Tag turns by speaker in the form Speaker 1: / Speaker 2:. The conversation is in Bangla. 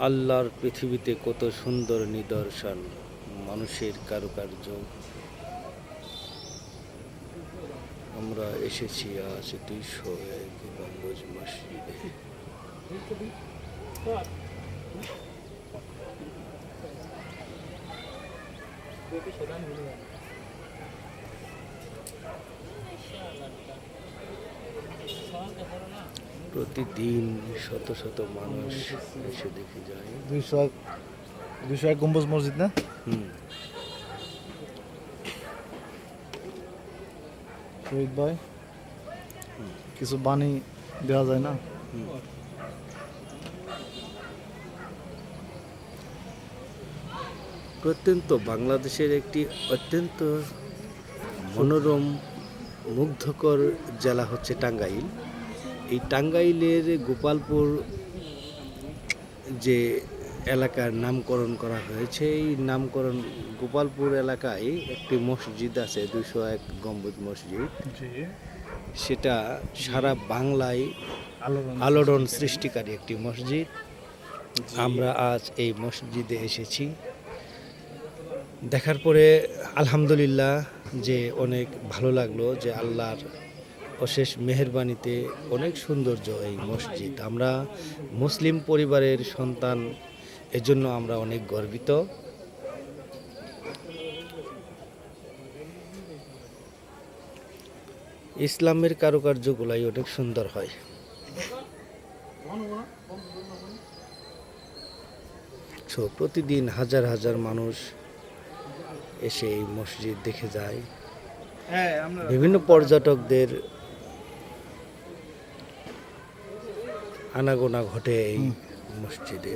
Speaker 1: আল্লাহর পৃথিবীতে কত সুন্দর নিদর্শন, মানুষের কারুকার্য। আমরা এসেছি আজ 201 গম্বুজ মসজিদে। প্রতিদিন শত শত মানুষ এসে দেখে যায়।
Speaker 2: 201 গম্বুজ মসজিদ না? শহীদ ভাই, কিছু বাণী দেওয়া যায় না?
Speaker 1: প্রত্যন্ত বাংলাদেশের একটি অত্যন্ত মনোরম মুগ্ধকর জেলা হচ্ছে টাঙ্গাইল। এই টাঙ্গাইলের গোপালপুর যে এলাকার নামকরণ করা হয়েছে, এই নামকরণ গোপালপুর এলাকায় একটি মসজিদ আছে, 201 গম্বুজ মসজিদ। সেটা সারা বাংলায় আলোড়ন সৃষ্টিকারী একটি মসজিদ। আমরা আজ এই মসজিদে এসেছি, দেখার পরে আলহামদুলিল্লাহ যে অনেক ভালো লাগলো যে আল্লাহর অশেষ মেহেরবানিতে অনেক সৌন্দর্য এই মসজিদ। আমরা মুসলিম পরিবারের সন্তান, এজন্য আমরা অনেক গর্বিত। ইসলামের কারুকার্যগুলাই অনেক সুন্দর হয়। প্রতিদিন হাজার হাজার মানুষ এসে এই মসজিদ দেখে যায়। বিভিন্ন পর্যটকদের আনাগোনা ঘটে এই মসজিদে।